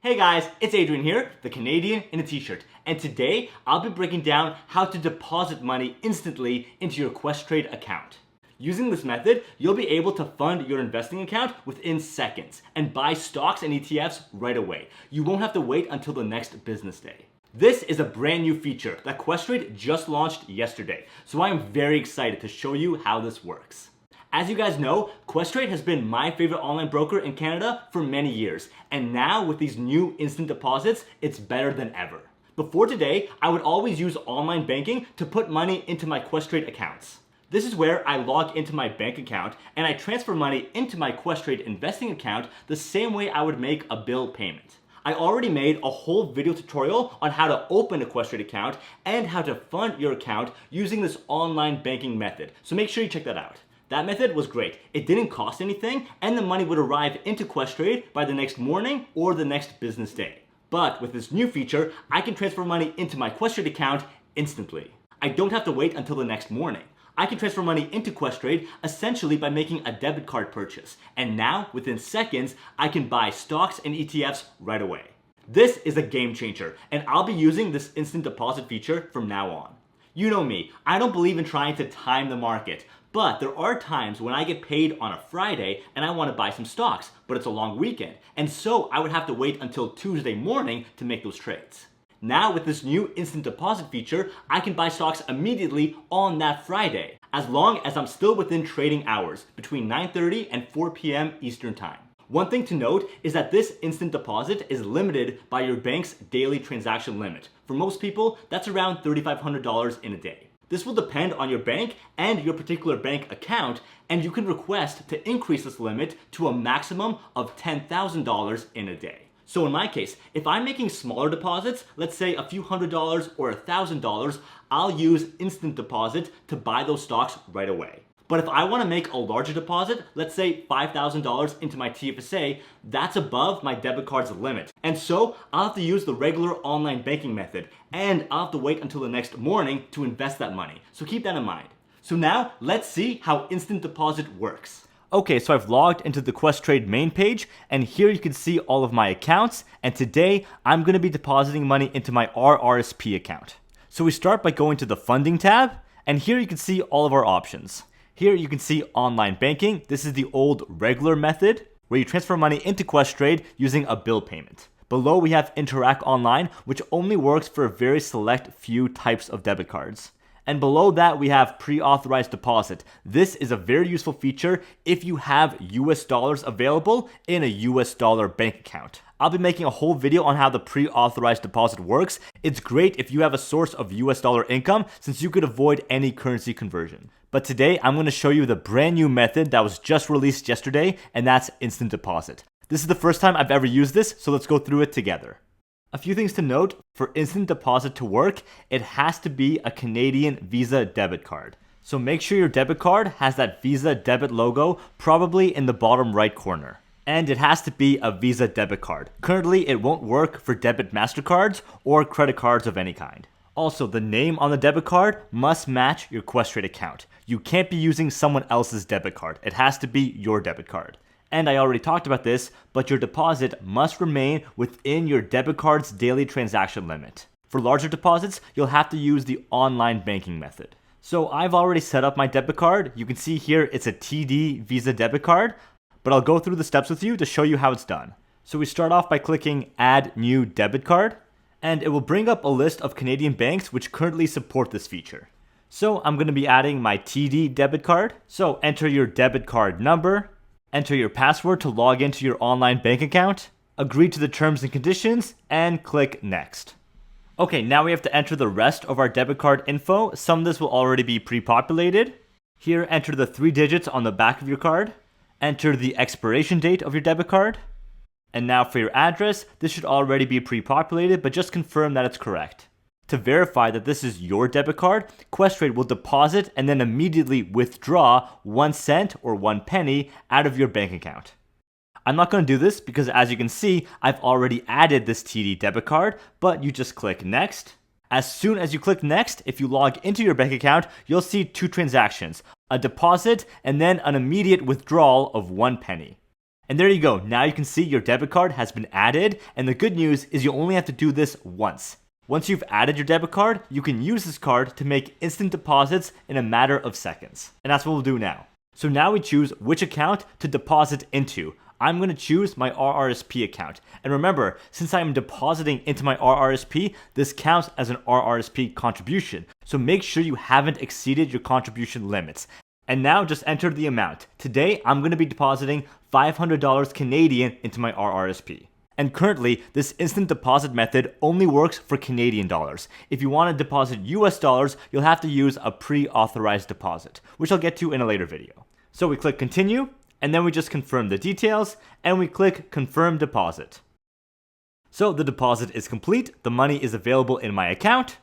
Hey guys, it's Adrian here, the Canadian in a t-shirt, and today I'll be breaking down how to deposit money instantly into your Questrade account. Using this method, you'll be able to fund your investing account within seconds and buy stocks and ETFs right away. You won't have to wait until the next business day. This is a brand new feature that Questrade just launched yesterday, so I am very excited to show you how this works. As you guys know, Questrade has been my favorite online broker in Canada for many years, and now with these new instant deposits, it's better than ever. Before today, I would always use online banking to put money into my Questrade accounts. This is where I log into my bank account and I transfer money into my Questrade investing account the same way I would make a bill payment. I already made a whole video tutorial on how to open a Questrade account and how to fund your account using this online banking method, so make sure you check that out. That method was great. It didn't cost anything and the money would arrive into Questrade by the next morning or the next business day. But with this new feature, I can transfer money into my Questrade account instantly. I don't have to wait until the next morning. I can transfer money into Questrade essentially by making a debit card purchase. And now, within seconds, I can buy stocks and ETFs right away. This is a game changer, and I'll be using this instant deposit feature from now on. You know me, I don't believe in trying to time the market, but there are times when I get paid on a Friday and I want to buy some stocks, but it's a long weekend, and so I would have to wait until Tuesday morning to make those trades. Now with this new instant deposit feature, I can buy stocks immediately on that Friday, as long as I'm still within trading hours, between 9:30 and 4 p.m. Eastern Time. One thing to note is that this instant deposit is limited by your bank's daily transaction limit. For most people, that's around $3,500 in a day. This will depend on your bank and your particular bank account, and you can request to increase this limit to a maximum of $10,000 in a day. So in my case, if I'm making smaller deposits, let's say a few $100s or $1,000, I'll use instant deposit to buy those stocks right away. But if I want to make a larger deposit, let's say $5,000 into my TFSA, that's above my debit card's limit. And so I'll have to use the regular online banking method, and I'll have to wait until the next morning to invest that money. So keep that in mind. So now let's see how instant deposit works. Okay, so I've logged into the Questrade main page, and here you can see all of my accounts, and today I'm going to be depositing money into my RRSP account. So we start by going to the funding tab, and here you can see all of our options. Here you can see online banking. This is the old regular method where you transfer money into Questrade using a bill payment. Below we have Interact Online, which only works for a very select few types of debit cards. And below that we have pre-authorized deposit. This is a very useful feature if you have US dollars available in a US dollar bank account. I'll be making a whole video on how the pre-authorized deposit works. It's great if you have a source of US dollar income since you could avoid any currency conversion. But today I'm going to show you the brand new method that was just released yesterday, and that's instant deposit. This is the first time I've ever used this, so let's go through it together. A few things to note: for instant deposit to work, it has to be a Canadian Visa debit card. So make sure your debit card has that Visa debit logo probably in the bottom right corner. And it has to be a Visa debit card. Currently, it won't work for debit MasterCards or credit cards of any kind. Also, the name on the debit card must match your Questrade account. You can't be using someone else's debit card. It has to be your debit card. And I already talked about this, but your deposit must remain within your debit card's daily transaction limit. For larger deposits, you'll have to use the online banking method. So I've already set up my debit card. You can see here it's a TD Visa debit card, but I'll go through the steps with you to show you how it's done. So we start off by clicking Add New Debit Card, and it will bring up a list of Canadian banks which currently support this feature. So I'm going to be adding my TD debit card. So enter your debit card number, enter your password to log into your online bank account, agree to the terms and conditions, and click Next. Okay, now we have to enter the rest of our debit card info. Some of this will already be pre-populated. Here, enter the 3 digits on the back of your card. Enter the expiration date of your debit card. And now for your address, this should already be pre-populated, but just confirm that it's correct. To verify that this is your debit card, Questrade will deposit and then immediately withdraw 1 cent or 1 penny out of your bank account. I'm not going to do this because, as you can see, I've already added this TD debit card, but you just click Next. As soon as you click Next, if you log into your bank account, you'll see 2 transactions, a deposit and then an immediate withdrawal of 1 penny. And there you go. Now you can see your debit card has been added, and the good news is you only have to do this once. Once you've added your debit card, you can use this card to make instant deposits in a matter of seconds. And that's what we'll do now. So now we choose which account to deposit into. I'm going to choose my RRSP account. And remember, since I'm depositing into my RRSP, this counts as an RRSP contribution. So make sure you haven't exceeded your contribution limits. And now just enter the amount. Today, I'm going to be depositing $500 Canadian into my RRSP. And currently, this instant deposit method only works for Canadian dollars. If you want to deposit US dollars, you'll have to use a pre-authorized deposit, which I'll get to in a later video. So we click continue, and then we just confirm the details, and we click confirm deposit. So the deposit is complete, the money is available in my account,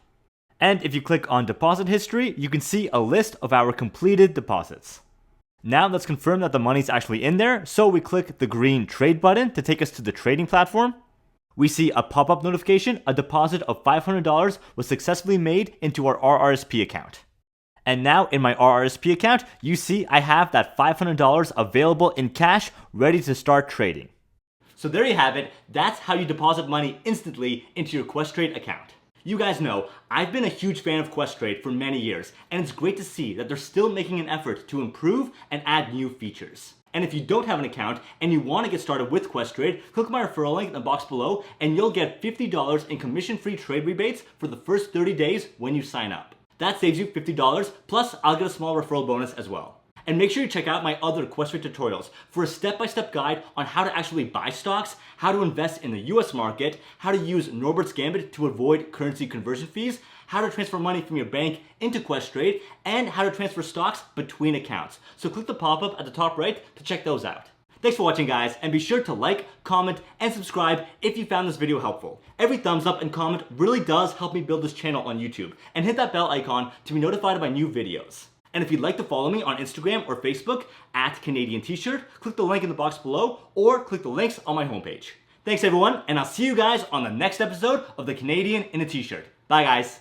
and if you click on deposit history, you can see a list of our completed deposits. Now let's confirm that the money's actually in there, so we click the green trade button to take us to the trading platform. We see a pop-up notification, a deposit of $500 was successfully made into our RRSP account. And now in my RRSP account, you see I have that $500 available in cash, ready to start trading. So there you have it, that's how you deposit money instantly into your Questrade account. You guys know, I've been a huge fan of Questrade for many years, and it's great to see that they're still making an effort to improve and add new features. And if you don't have an account and you want to get started with Questrade, click my referral link in the box below and you'll get $50 in commission-free trade rebates for the first 30 days when you sign up. That saves you $50, plus I'll get a small referral bonus as well. And make sure you check out my other Questrade tutorials for a step-by-step guide on how to actually buy stocks, how to invest in the US market, how to use Norbert's Gambit to avoid currency conversion fees, how to transfer money from your bank into Questrade, and how to transfer stocks between accounts. So click the pop-up at the top right to check those out. Thanks for watching, guys, and be sure to like, comment, and subscribe if you found this video helpful. Every thumbs up and comment really does help me build this channel on YouTube, and hit that bell icon to be notified of my new videos. And if you'd like to follow me on Instagram or Facebook at CanadianTShirt, click the link in the box below or click the links on my homepage. Thanks everyone, and I'll see you guys on the next episode of the Canadian in a T-shirt. Bye guys.